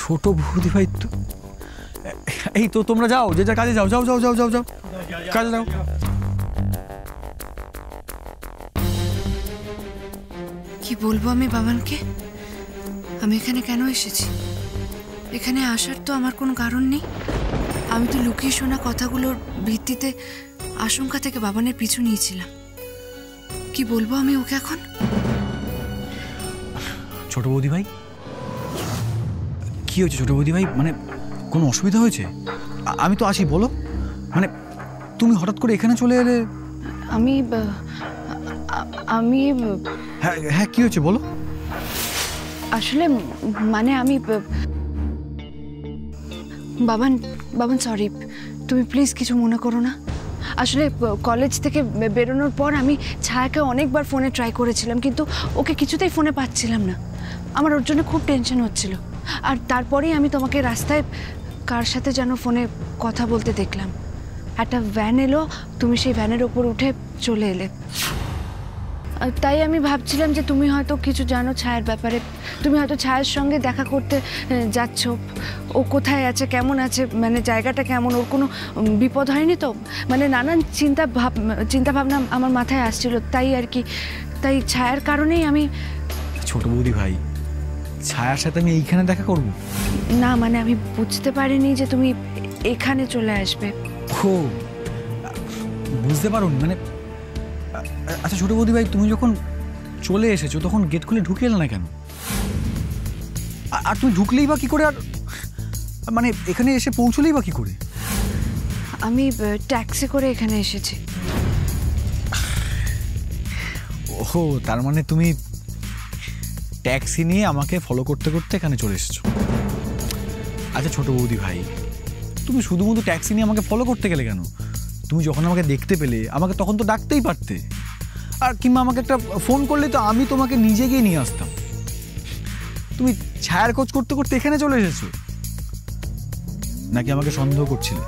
ছোট বৌদি ভাই তো এই তো তোমরা যাও, যে যা কাজে যাও, যাও যাও যাও যাও যাও কাজে যাও। কি বলবো আমি বাবানকে? আমি এখানে কেন এসেছি? এখানে আসার তো আমার কোনো কারণ নেই। আমি তো লুকিয়ে শোনা কথাগুলোর ভিত্তিতে আশঙ্কা থেকে বাবানের পিছু নিয়েছিলাম। কি বলবো আমি ওকে এখন? ছোট বৌদি ভাই কি হয়েছে? ছোট বৌদি ভাই মানে কোনো অসুবিধা হয়েছে? আমি তো আসি, বলো। মানে তুমি হঠাৎ করে এখানে চলে এলে। আমি আমি হ্যাঁ হ্যাঁ কি হয়েছে বলো। আসলে মানে আমি বাবান বাবান সরি, তুমি প্লিজ কিছু মনে করো না। আসলে কলেজ থেকে বেরোনোর পর আমি ছায়াকে অনেকবার ফোনে ট্রাই করেছিলাম, কিন্তু ওকে কিছুতেই ফোনে পাচ্ছিলাম না। আমার ওর জন্য খুব টেনশন হচ্ছিল। আর তারপরেই আমি তোমাকে রাস্তায় কার সাথে যেন ফোনে কথা বলতে দেখলাম। একটা ভ্যান এলো, তুমি সেই ভ্যানের ওপর উঠে চলে এলে। তাই আমি ভাবছিলাম যে তুমি হয়তো কিছু জানো ছায়ার ব্যাপারে। তুমি হয়তো ছায়ার সঙ্গে দেখা করতে যাচ্ছ। ও কোথায় আছে, কেমন আছে, মানে জায়গাটা কেমন, ওর কোনো বিপদ হয়নি তো? মানে নানান চিন্তা ভাবনা আমার মাথায় আসছিল, তাই আর কি। তাই ছায়ার কারণেই আমি। ছোট বৌদি ভাই, ছায়ার সাথে আমি এইখানে দেখা করব না, মানে আমি বুঝতে পারিনি যে তুমি এখানে চলে আসবে। ও বুঝতে পারোনি মানে? আচ্ছা ছোট বৌদি ভাই, তুমি যখন চলে এসেছো তখন গেট খুলে ঢুকে এলে না কেন? আর তুমি ঢুকলেই বা কি করে, আর মানে এখানে এসে পৌঁছলেই বা কি করে? আমি ট্যাক্সি করে এখানে এসেছি। ওহো, তার মানে তুমি ট্যাক্সি নিয়ে আমাকে ফলো করতে করতে এখানে চলে এসেছো। আচ্ছা ছোট বৌদি ভাই, তুমি শুধুমাত্র ট্যাক্সি নিয়ে আমাকে ফলো করতে গেলে কেন? তুমি যখন আমাকে দেখতে পেলে আমাকে তখন তো ডাকতেই পারতে, আর কিংবা আমাকে একটা ফোন করলে তো আমি তোমাকে নিজে গিয়ে নিয়ে আসতাম। তুমি ছায়ার খোঁজ করতে করতে এখানে চলে এসেছো, নাকি আমাকে সন্দেহ করছিলে?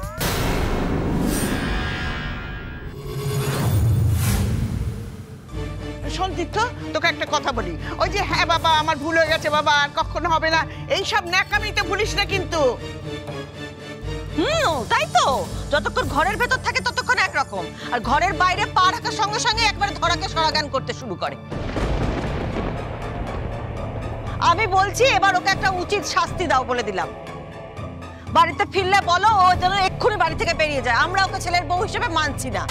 সন্দীপ, তোকে একটা কথা বলি, ওই যে হ্যাঁ বাবা আমার ভুল হয়ে গেছে বাবা, আর কখনো হবে না, এইসব ন্যাকামিতে ভুলিস না কিন্তু। তাই তো, যতক্ষণ ঘরের ভেতর থাকে ততক্ষণ একরকম, আর ঘরের বাইরে পা রাখার সঙ্গে সঙ্গে একবারে ধরাকে সরাজ্ঞান করতে শুরু করে। আমি বলছি এবার ওকে একটা উচিত শাস্তি দাও বলে দিলাম। বাড়িতে ফিরলে বলো ও যেন এক্ষুনি বাড়ি থেকে বেরিয়ে যায়। আমরা ওকে ছেলের বউ হিসেবে মানছি না।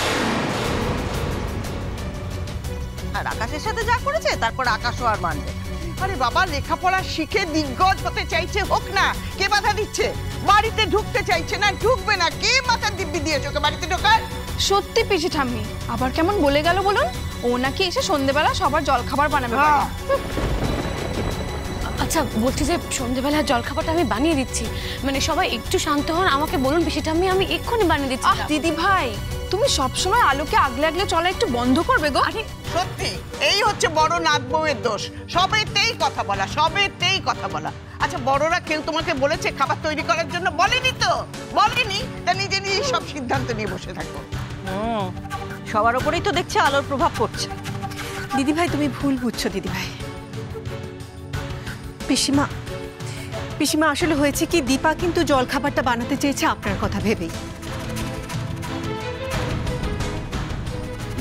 আর আকাশের সাথে যা করেছে তারপর আকাশও আর মানবে। আরে বাবা, লেখাপড়া শিখে দিগ্গজ হতে চাইছে, হোক না, কে বাধা দিচ্ছে? বাড়িতে ঢুকতে চাইছে না, ঢুকবে না, কে মাথার দিব্যি দিয়েছে ওকে বাড়িতে ঢোকার? সত্যি পিসি ঠাম্মি আবার কেমন বলে গেল বলুন? ও নাকি এসে সন্ধ্যেবেলা সবার জলখাবার বানাবে। আচ্ছা বলছি যে সন্ধ্যেবেলা জলখাবারটা আমি বানিয়ে দিচ্ছি, মানে সবাই একটু শান্ত হন, আমাকে বলুন পিসি ঠাম্মি, আমি এক্ষুনি বানিয়ে দিচ্ছি। দিদি ভাই, তুমি সবসময় আলোকে আগলে আগলে চলা একটু বন্ধ করবে গো। আরে সত্যি এই হচ্ছে বড় নাত বউয়ের দোষ, সবেতেই কথা বলা, সবেতেই কথা বলা। আচ্ছা বড়রা কেউ তোমাকে বলেছে খাবার তৈরি করার জন্য? বলেনি তো, বলেনি, তা নিজে নিজেই সব সিদ্ধান্ত নিয়ে বসে থাকো। সবার উপরেই তো দেখছি আলোর প্রভাব পড়ছে। দিদি ভাই তুমি ভুল বুঝছো দিদি ভাই। পিসিমা পিসিমা আসলে হয়েছে কি, দীপা কিন্তু জলখাবারটা বানাতে চেয়েছে আপনার কথা ভেবেই।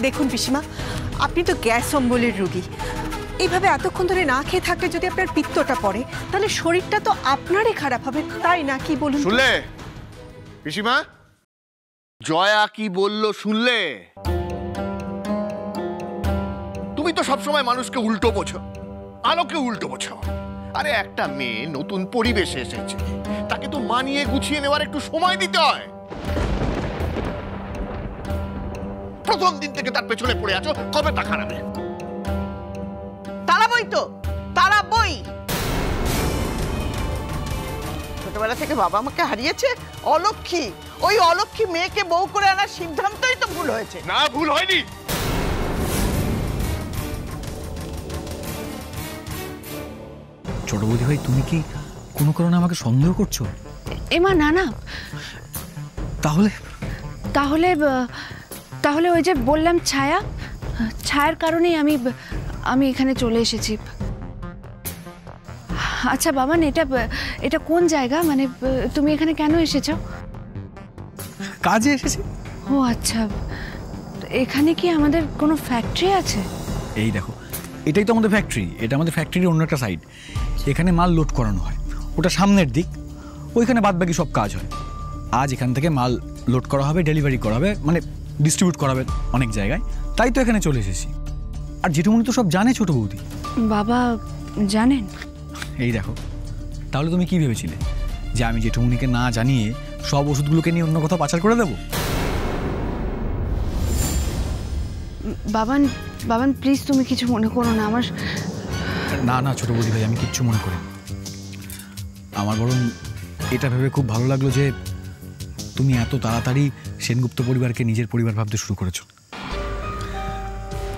দেখুন পিসিমা, আপনি তো গ্যাস অম্বলের রোগী, এইভাবে এতক্ষণ ধরে না খেয়ে থাকলে যদি আপনার পিত্তটা পড়ে তাহলে শরীরটা তো আপনারই খারাপ হবে, তাই না? কি বলুন? শুনলে পিসিমা, জয়া কি বলল শুনলে? তুমি তো সবসময় মানুষকে উল্টো বোঝো, আলোকে উল্টো বোঝো। আরে একটা মেয়ে নতুন পরিবেশে এসেছে, তাকে তো মানিয়ে গুছিয়ে নেওয়ার একটু সময় দিতে হয়। প্রথম দিন থেকে তার পেছনে পড়ে আছো, কবে তা খারাপ? তাড়াবই তো, তাড়াবই। ছোটবেলা থেকে বাবা আমাকে হারিয়েছে, অলক্ষী, ওই অলক্ষী মেয়েকে বউ করে আনার সিদ্ধান্তই তো ভুল হয়েছে। না, ভুল হয়নি। ছোট বৌদি ভাই, তুমি কি কোনো কারণে আমাকে সন্দেহ করছো? এমা না না, তাহলে তাহলে তাহলে ওই যে বললাম ছায়ার কারণেই আমি এখানে চলে এসেছি। আচ্ছা বাবান, এটা কোন জায়গা? মানে তুমি এখানে কেন এসেছো? কাজে এসেছি। ও আচ্ছা, তো এখানে কি আমাদের কোনো ফ্যাক্টরি আছে? এই দেখো, এটাই তো আমাদের ফ্যাক্টরি। এটা আমাদের ফ্যাক্টরির অন্য একটা সাইড। এখানে মাল লোড করানো হয়, ওটা সামনের দিক। ওইখানে বাদবাকি সব কাজ হয়। আজ এখান থেকে মাল লোড করা হবে, ডেলিভারি করা হবে, মানে ডিস্ট্রিবিউট করা হবে অনেক জায়গায়। তাই তো এখানে চলে এসেছি। আর জেঠুমনি তো সব জানে ছোট বৌদি। বাবা জানেন? এই দেখো, তাহলে তুমি কি ভেবেছিলে যে আমি জেঠুমনিকে না জানিয়ে সব ওষুধগুলোকে নিয়ে অন্য কোথাও পাচার করে দেবো? বাবান বাবান প্লিজ তুমি কিছু মনে করো না। আমার না না ছোট বৌদি ভাই, আমি কিচ্ছু মনে করি। আমার বরং এটা ভেবে খুব ভালো লাগলো যে তুমি এত তাড়াতাড়ি সেনগুপ্ত পরিবারকে নিজের পরিবার ভাবতে শুরু করেছো।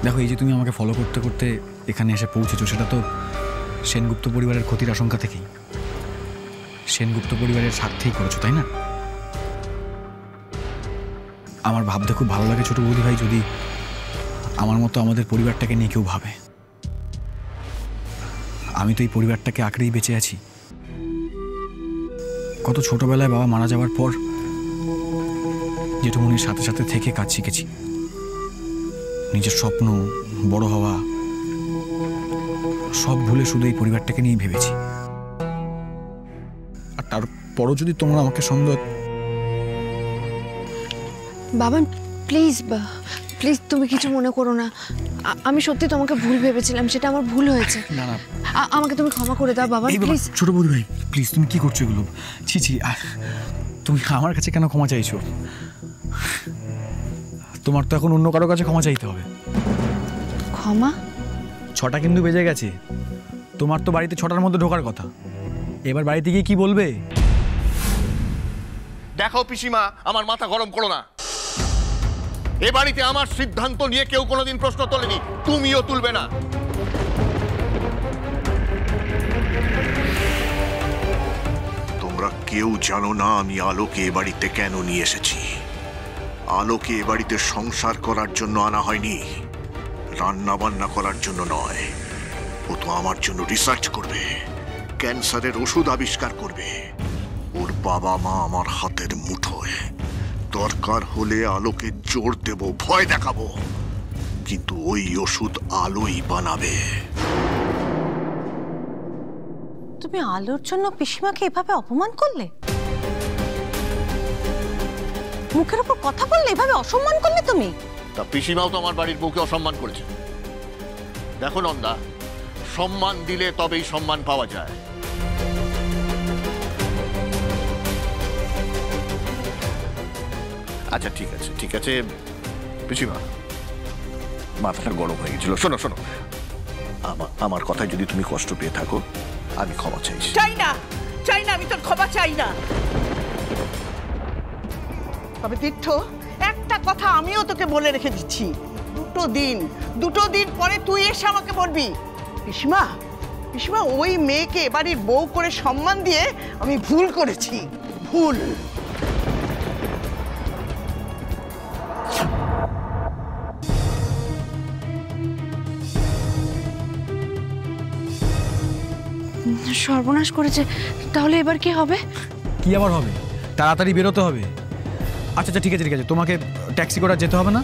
দেখো, এই যে তুমি আমাকে ফলো করতে করতে এখানে এসে পৌঁছেছো, সেটা তো সেনগুপ্ত পরিবারের ক্ষতির আশঙ্কা থেকেই, সেনগুপ্ত পরিবারের স্বার্থেই করেছো, তাই না? আমার ভাবতে খুব ভালো লাগে ছোট বৌদি ভাই, যদি আমার মতো আমাদের পরিবারটাকে নিয়ে কেউ ভাবে। আমি তো এই পরিবারটাকে আঁকড়েই বেঁচে আছি। কত ছোটবেলায় বাবা মারা যাওয়ার পর জেঠুমনির সাথে সাথে থেকে কাজ শিখেছি। নিজের স্বপ্ন, বড় হওয়া সব ভুলে শুধু এই পরিবারটাকে নিয়েই ভেবেছি। আর তারপরও যদি তোমরা আমাকে সন্দেহ... বাবান প্লিজ প্লিজ তুমি কিছু মনে করো না। আমি সত্যি তোমাকে ভুল ভেবেছিলাম, সেটা আমার ভুল হয়েছে। না না, আমাকে তুমি ক্ষমা করে দাও বাবা, প্লিজ। ছোট বৌদি ভাই প্লিজ, তুমি কি করছো এগুলো? ছি ছি, তুমি আমার কাছে কেন ক্ষমা চাইছো? তোমার তো এখন অন্য কারো কাছে ক্ষমা চাইতে হবে। ক্ষমা? 6টা কিন্তু বেজে গেছে। তোমার তো বাড়িতে 6টার মধ্যে ঢোকার কথা। এবার বাড়িতে গিয়ে কি বলবে? দেখো পিসিমা, আমার মাথা গরম করো না। এ বাড়িতে আমার সিদ্ধান্ত নিয়ে কেউ কোনোদিন প্রশ্ন তোলেনি, তুমিও তুলবে না। তোমরা কেউ জানো না আমি আলোকে এ বাড়িতে কেন নিয়ে এসেছি। আলোকে এ বাড়িতে সংসার করার জন্য আনা হয়নি, রান্না বান্না করার জন্য নয়। ও তো আমার জন্য রিসার্চ করবে, ক্যান্সারের ওষুধ আবিষ্কার করবে। ওর বাবা মা আমার হাতের মুঠোয়। দরকার হলে আলোকে জোর দেব, ভয় দেখাবো, কিন্তু ওই ওষুধ আলোই বানাবে। তুমি আলোর জন্য পিসিমাকে এভাবে অপমান করলে? মুখের উপর কথা বললে এভাবে অসম্মান করলে তুমি? তা পিসিমাও তো আমার বাড়ির বউকে অসম্মান করেছে। দেখো নন্দা, সম্মান দিলে তবেই সম্মান পাওয়া যায়। আচ্ছা ঠিক আছে ঠিক আছে পিসিমা, মাথাটা গরম হয়ে গেছিল। শোনো শোনো, আমার কথায় যদি তুমি কষ্ট পেয়ে থাকো, আমি ক্ষমা চাইছি। চাই না, চাই না, আমি তোর ক্ষমা চাই না। তবে তীর্থ, একটা কথা আমিও তোকে বলে রেখে দিচ্ছি, দুটো দিন পরে তুই এসে আমাকে বলবি, পিসিমা পিসিমা ওই মেয়েকে বাড়ির বউ করে সম্মান দিয়ে আমি ভুল করেছি, ভুল। সর্বনাশ করেছে। তাহলে এবার কি হবে? কি আবার হবে? তাড়াতাড়ি বেরোতে হবে। আচ্ছা আচ্ছা ঠিক আছে ঠিক আছে, তোমাকে ট্যাক্সি করে যেতে হবে না।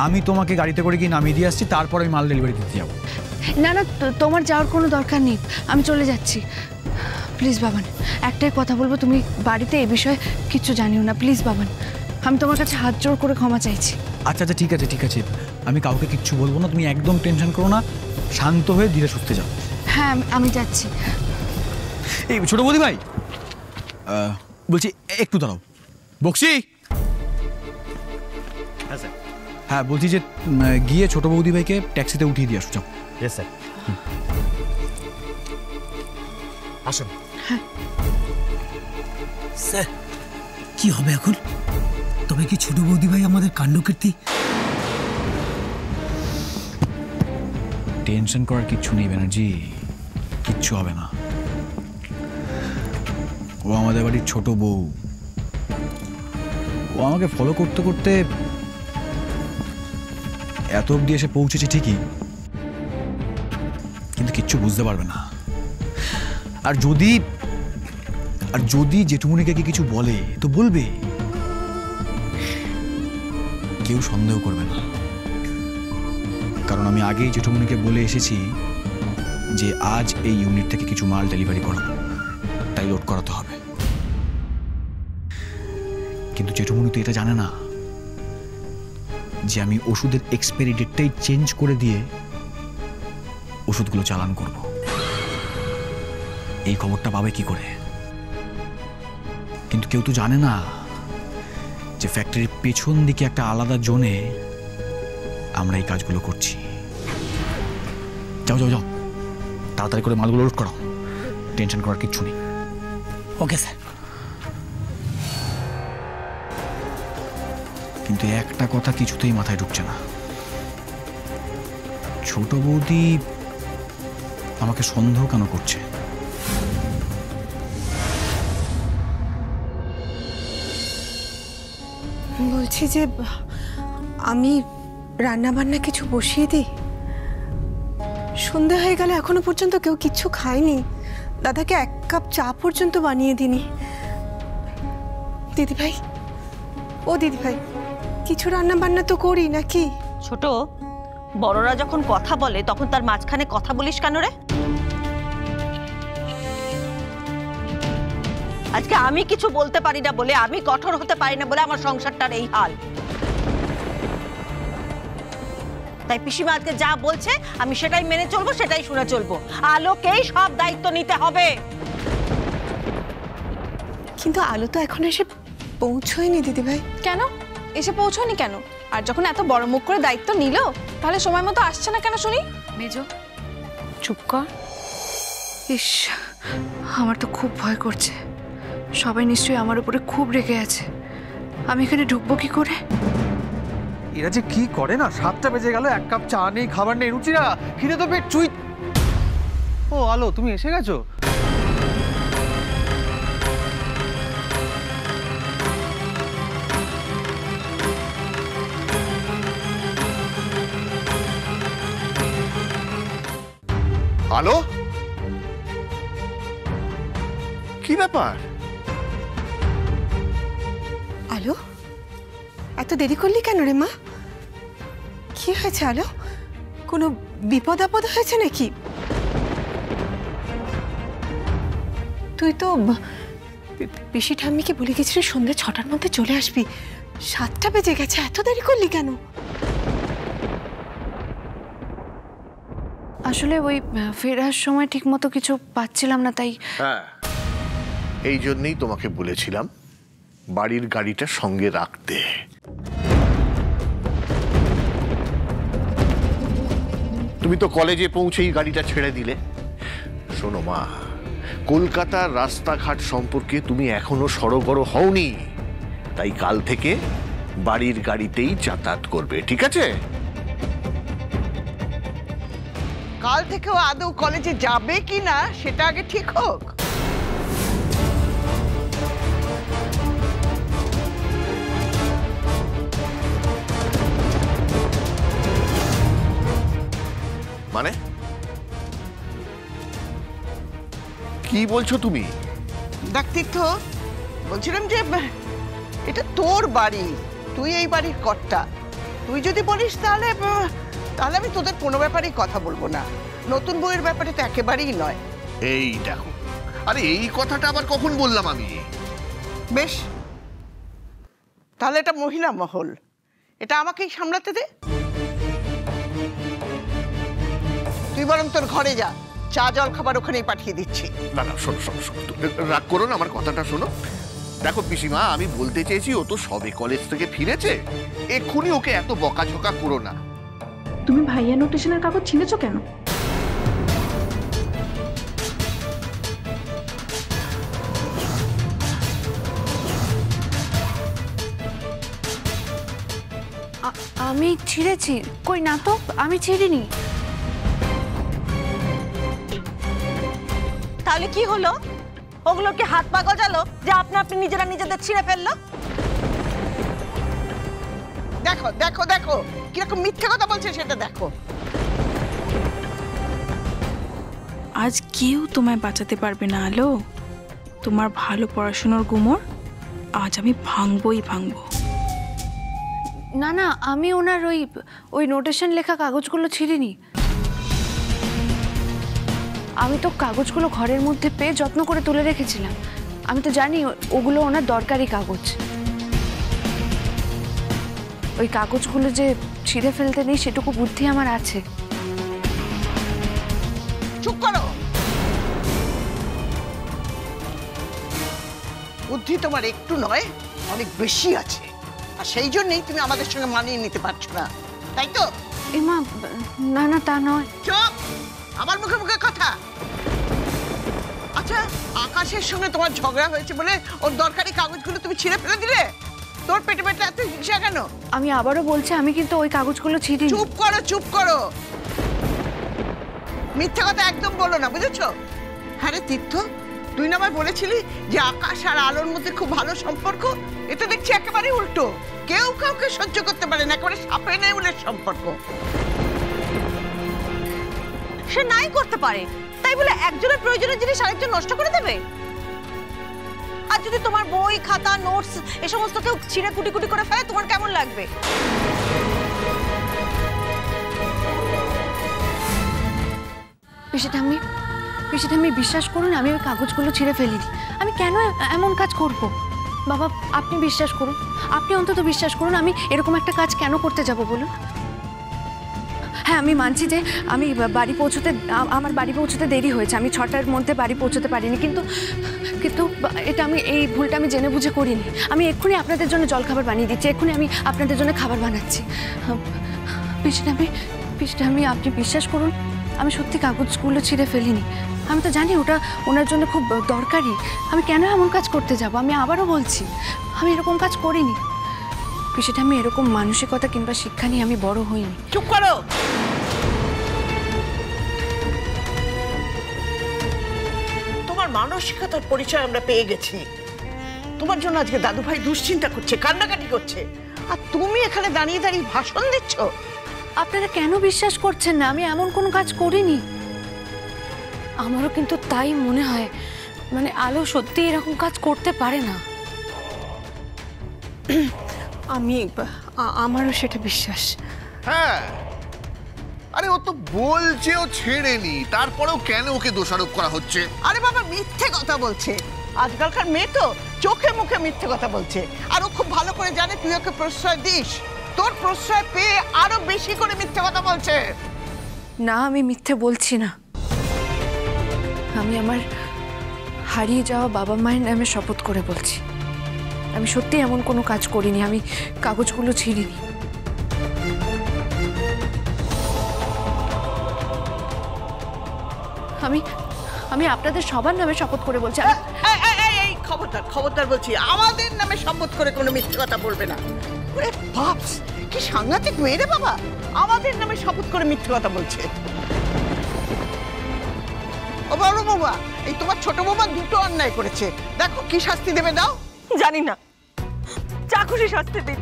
আমি তোমাকে গাড়িতে করে গিয়ে নামিয়ে দিয়ে আসছি, তারপর আমি মাল ডেলিভারি দিতে যাবো। না না, তোমার যাওয়ার কোনো দরকার নেই, আমি চলে যাচ্ছি। প্লিজ বাবান, একটাই কথা বলবো, তুমি বাড়িতে এই বিষয়ে কিচ্ছু জানিও না, প্লিজ বাবান। আমি তোমার কাছে হাত জোড় করে ক্ষমা চাইছি। আচ্ছা আচ্ছা ঠিক আছে ঠিক আছে, আমি কাউকে কিচ্ছু বলবো না, তুমি একদম টেনশন করো না, শান্ত হয়ে ধীরে সুস্থে যাও। হ্যাঁ আমি যাচ্ছি। এই ছোট বৌদি ভাই, বলছি একটু দাঁড়াও। বক্সি, হ্যাঁ বলছি যে গিয়ে ছোট বৌদি ভাইকে ট্যাক্সিতে উঠিয়ে দিয়ে আসো। Yes sir. আসুন। স্যার, কি হবে এখন? তবে কি ছোট বৌদি ভাই আমাদের কাণ্ডকীর্তি? টেনশন করার কিচ্ছু নেই ব্যানার্জি, কিচ্ছু হবে না। ও আমাদের বাড়ির ছোট বউ, ও আমাকে ফলো করতে করতে এত অব্দি এসে পৌঁছেছে ঠিকই, কিন্তু কিচ্ছু বুঝতে পারবে না। আর যদি জেঠুমনিকে কিছু বলে তো বলবে, কেউ সন্দেহ করবে না, কারণ আমি আগেই জেঠুমনিকে বলে এসেছি যে আজ এই ইউনিট থেকে কিছু মাল ডেলিভারি করাবো, তাই লোড করাতে হবে। কিন্তু জেঠুমনি তো এটা জানে না যে আমি ওষুধের এক্সপায়ারি ডেটটাই চেঞ্জ করে দিয়ে ওষুধগুলো চালান করব। এই খবরটা পাবে কি করে? কিন্তু কেউ তো জানে না যে ফ্যাক্টরির পেছন দিকে একটা আলাদা জোনে আমরা এই কাজগুলো করছি। যাও যাও যাও, তাড়াতাড়ি করে মালগুলো লোড করো, টেনশন করার কিচ্ছু নেই। Okay sir. কিন্তু একটা কথা কিছুতেই মাথায় ঢুকছে না, ছোট বৌদি আমাকে সন্দেহ কেন করছে? বলছি যে আমি রান্না বান্না কিছু বসিয়ে দিই। সন্ধে হয়ে গেল, এখনো পর্যন্ত কেউ কিচ্ছু খায়নি। দাদাকে 1 কাপ চা পর্যন্ত বানিয়ে দিনি। দিদিভাই, ও দিদিভাই, কিছু রান্না বান্না তো করি নাকি? ছোট, বড়রা যখন কথা বলে তখন তার মাঝখানে কথা বলিস কেন রে? আজকে আমি কিছু বলতে পারি না বলে, আমি কঠোর হতে পারি না বলে আমার সংসারটার এই হাল। তাই পিসিমা আজকে যা বলছে আমি সেটাই মেনে চলবো, সেটাই শুনে চলবো। আলোকেই সব দায়িত্ব নিতে হবে। কিন্তু আলো তো এখন এসে পৌঁছয়নি দিদিভাই। কেন এসে পৌঁছনি কেন? আর যখন এত বড় মুখ করে দায়িত্ব নিল, তাহলে সময় মতো আসছে না কেন শুনি? মেজো চুপ কর। ইস, আমার তো খুব ভয় করছে। সবাই নিশ্চয়ই আমার উপরে খুব রেগে আছে। আমি এখানে ঢুকবো কি করে? এরা যে কি করে না, 7টা বেজে গেল, 1 কাপ চা নেই, খাবার নেই, রুচিরা খিদে তো পেট চুই। ও আলো, তুমি এসে গেছো? আলো, কি ব্যাপার? আলো, এত দেরি করলি কেন রে মা? কি হয়েছে আলো? কোনো বিপদ আপদ হয়েছে নাকি? তুই তো পিসি ঠাম্মিকে বলে গেছিলি সন্ধ্যে 6টার মধ্যে চলে আসবি। 7টা বেজে গেছে, এত দেরি করলি কেন? আসলে ওই ফেরার সময় ঠিক মতো কিছু পাচ্ছিলাম না, তাই। হ্যাঁ, এই জন্যই তোমাকে বলেছিলাম বাড়ির গাড়িটা সঙ্গে রাখতে। তুমি তো কলেজে পৌঁছেই গাড়িটা ছেড়ে দিলে। শোনো মা, কলকাতার রাস্তাঘাট সম্পর্কে তুমি এখনো সড়গড় হওনি, তাই কাল থেকে বাড়ির গাড়িতেই যাতায়াত করবে, ঠিক আছে? কাল থেকেও আদৌ কলেজে যাবে কি না সেটা আগে ঠিক হোক। মানে কি বলছো তুমি? ডাক্তির্থ, বলছিলাম যে এটা তোর বাড়ি, তুই এই বাড়ির কর্তা। তুই যদি বলিস তাহলে আমি তোদের কোনো ব্যাপারেই কথা বলবো না। নতুন বউয়ের ব্যাপারে তো একেবারেই নয়। এই দেখো, আরে এই কথাটা আবার কখন বললাম আমি? বেশ, তাহলে এটা মহিলা মহল, এটা আমাকেই সামলাতে দে। তুই বরং তোর ঘরে যা, চা জল খাবার ওখানেই পাঠিয়ে দিচ্ছি। না না, শোনো শোনো শোনো, রাগ করো না, আমার কথাটা শোনো। দেখো পিসিমা, আমি বলতে চেয়েছি ও তো সবে কলেজ থেকে ফিরেছে, এক্ষুনি ওকে এত বকাঝকা করো না। তুমি ভাইয়া নোটেশনের কাগজ ছিঁড়েছো কেন? আমি ছিঁড়েছি? কই না তো, আমি ছিঁড়িনি। তাহলে কি হলো? ওগুলো কি হাত পা গজালো যে আপনি নিজেরা নিজেদের ছিঁড়ে ফেললো? দেখো দেখো দেখো কিরকম মিথ্যে কথা বলছে সেটা দেখো। আজ কেউ তোমায় বাঁচাতে পারবে না আলো। তোমার ভালো পড়াশোনার গুমর আজ আমি ভাঙবই ভাঙবো। না না, আমি ওনার ওই নোটেশন লেখা কাগজগুলো ছিঁড়িনি। আমি তো কাগজগুলো ঘরের মধ্যে পেয়ে যত্ন করে তুলে রেখেছিলাম। আমি তো জানি ওগুলো ওনার দরকারি কাগজ। ওই কাগজগুলো যে ছিঁড়ে ফেলতে নেই সেটুকু বুদ্ধি আমার আছে। চুপ করো। বুদ্ধি তোমার একটু নয়, অনেক বেশি আছে, আর সেই জন্যই তুমি আমাদের সঙ্গে মানিয়ে নিতে পারছো না, তাই তো? এমা, না না তা নয়। চুপ, আমার মুখে মুখে কথা। আচ্ছা, আকাশের সঙ্গে তোমার ঝগড়া হয়েছে বলে ওর দরকারি কাগজগুলো তুমি ছিঁড়ে ফেলে দিলে? তোর পেটে পেটে এত হিংসা কেন? আমি আবারও বলছি, আমি কিন্তু ওই কাগজগুলো ছিঁড়িনি। চুপ করো, চুপ করো, মিথ্যা কথা একদম বলো না, বুঝেছো? হ্যাঁ রে তীর্থ, তুই না আমায় বলেছিলি যে আকাশ আর আলোর মধ্যে খুব ভালো সম্পর্ক। এটা দেখছি একেবারে উল্টো। কেউ কাউকে সহ্য করতে পারে না, একেবারে সাপে নেউলের সম্পর্ক। সে নাই করতে পারে, তাই বলে একজনের প্রয়োজনীয় জিনিস আরেকজন নষ্ট করে দেবে? আর যদি তোমার বই খাতা নোটস এ সমস্ত কেউ ছিঁড়ে কুটি কুটি করে ফেলে, তোমার কেমন লাগবে? পিসিটা আমি বিশ্বাস করুন, আমি ওই কাগজগুলো ছিঁড়ে ফেলিনি। আমি কেন এমন কাজ করব? বাবা, আপনি বিশ্বাস করুন, আপনি অন্তত বিশ্বাস করুন, আমি এরকম একটা কাজ কেন করতে যাব বলুন? হ্যাঁ, আমি মানছি যে আমি আমার বাড়ি পৌঁছতে দেরি হয়েছে, আমি 6টার মধ্যে বাড়ি পৌঁছতে পারিনি, কিন্তু এটা এই ভুলটা আমি জেনে বুঝে করিনি। আমি এক্ষুনি আপনাদের জন্য জলখাবার বানিয়ে দিচ্ছি, এক্ষুনি আমি আপনাদের জন্য খাবার বানাচ্ছি। পিসিটা আপনি বিশ্বাস করুন, আমি সত্যি কাগজগুলো ছিঁড়ে ফেলিনি। আমি তো জানি ওটা ওনার জন্য খুব দরকারি। আমি কেন এমন কাজ করতে যাব? আমি আবারও বলছি, আমি এরকম কাজ করিনি। পিসিটা আমি এরকম মানসিকতা কিংবা শিক্ষা নিয়ে আমি বড় হইনি। চুপ করো। তোমার মানসিকতার পরিচয় আমরা পেয়ে গেছি। তোমার জন্য আজকে দাদু ভাই দুশ্চিন্তা করছে, কান্নাকাটি করছে, আর তুমি এখানে দাঁড়িয়ে দাঁড়িয়ে ভাষণ দিচ্ছ। আপনারা কেন বিশ্বাস করছেন না? আমি এমন কোনো কাজ করিনি। আমারও কিন্তু তাই মনে হয়, মানে আলো সত্যি এরকম কাজ করতে পারে না। আমারও সেটা বিশ্বাস। হ্যাঁ, আরে ও তো বলছে ও ছেড়েনি, তারপরেও কেন ওকে দোষারোপ করা হচ্ছে? আরে বাবা, মিথ্যে কথা বলছে। আজকালকার মেয়ে তো চোখে মুখে মিথ্যে কথা বলছে, আর ও খুব ভালো করে জানে তুই ওকে প্রশ্রয় দিস। তোর প্রশ্রয় পেয়ে আরো বেশি করে মিথ্যে কথা বলছে। না, আমি মিথ্যে বলছি না। আমি আমার হারিয়ে যাওয়া বাবা মায়ের নামে শপথ করে বলছি, আমি সত্যি এমন কোনো কাজ করিনি, আমি কাগজগুলো ছিঁড়িনি। আমি আপনাদের সবার নামে শপথ করে বলছি। এই খবরদার, খবরদার বলছি, আমাদের নামে শপথ করে কোনো মিথ্যে কথা বলবে না। ওরে বাপস, কি সাংঘাতিক মেয়ে রে বাবা, আমাদের নামে শপথ করে মিথ্যে কথা বলছে। ও বড় বৌমা, এই তোমার ছোট বৌমা দুটো অন্যায় করেছে, দেখো কি শাস্তি দেবে দাও। জানি না, যা খুশি শাস্তি দিন,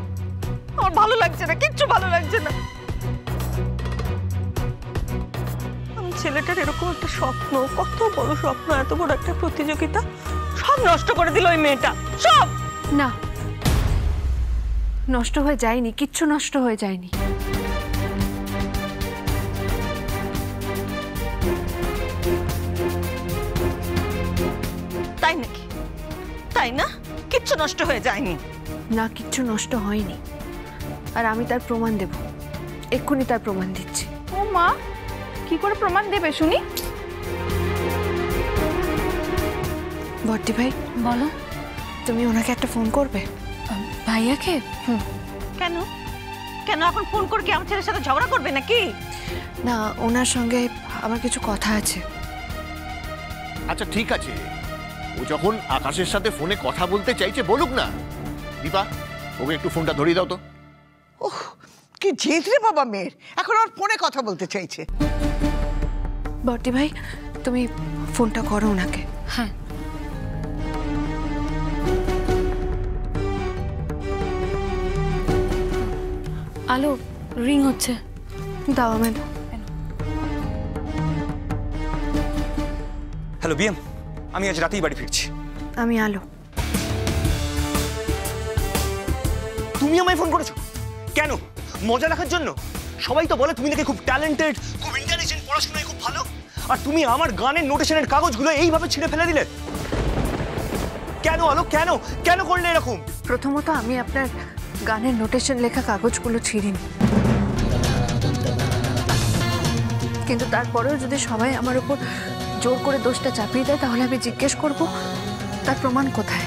আমার ভালো লাগছে না, কিচ্ছু ভালো লাগছে না। ছেলেটার এরকম একটা স্বপ্ন, কত বড় স্বপ্ন, এত বড় একটা প্রতিযোগিতা, সব নষ্ট করে দিল ওই মেয়েটা, সব। না, নষ্ট হয়ে যায়নি, কিচ্ছু নষ্ট হয়ে যায়নি। তাই নাকি? তাই না? কিচ্ছু নষ্ট হয়ে যায়নি? না, কিচ্ছু নষ্ট হয়নি, আর আমি তার প্রমাণ দেব, এক্ষুনি তার প্রমাণ দিচ্ছি। ও মা, কি করে প্রমাণ দেবে শুনি? বড়দি ভাই, বলো। তুমি ওনাকে একটা ফোন করবে? ভাইয়াকে? কেন কেন এখন ফোন করে কি আমার ছেলের সাথে ঝগড়া করবে নাকি? না, ওনার সঙ্গে আমার কিছু কথা আছে। আচ্ছা ঠিক আছে, ও যখন আকাশের সাথে ফোনে কথা বলতে চাইছে বলুক না। দীপা, ওকে একটু ফোনটা ধরিয়ে দাও তো। ওহ, কি জেদ রে বাবা মেয়ের, এখন আর ফোনে কথা বলতে চাইছে। বড়দি ভাই, তুমি ফোনটা করো ওনাকে। হ্যাঁ। আলো, রিং হচ্ছে, দাও আমায়। হ্যালো বিএম, আমি আজ রাতেই বাড়ি ফিরছি। আমি আলো। তুমি আমায় ফোন করেছো কেন? মজা রাখার জন্য? সবাই তো বলে তুমি নাকি খুব ট্যালেন্টেড, খুব ইন্টেলিজেন্ট, পড়াশোনায় খুব ভালো, আর তুমি আমার গানের নোটেশনের কাগজগুলো এইভাবে ছিঁড়ে ফেলে দিলে কেন আলো? কেন কেন করলে এরকম? প্রথমত আমি আপনার গানের নোটেশন লেখা কাগজগুলো ছিঁড়িনি, কিন্তু তারপরেও যদি সবাই আমার উপর জোর করে দোষটা চাপিয়ে দেয় তাহলে আমি জিজ্ঞেস করব তার প্রমাণ কোথায়।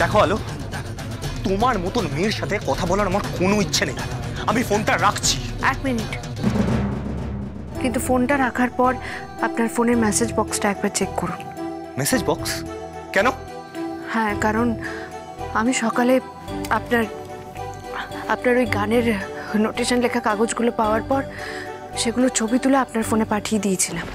দেখো আলো, তোমার মতন মেয়ের সাথে কথা বলার আমার কোনো ইচ্ছে নেই। আমি ফোনটা রাখছি। 1 মিনিট। কিন্তু ফোনটা রাখার পর আপনার ফোনের মেসেজ বক্সটা একবার চেক করুন। Message box? কেন? হ্যাঁ, কারণ আমি সকালে আপনার ওই গানের নোটেশন লেখা কাগজগুলো পাওয়ার পর সেগুলো ছবি তুলে আপনার ফোনে পাঠিয়ে দিয়েছিলাম।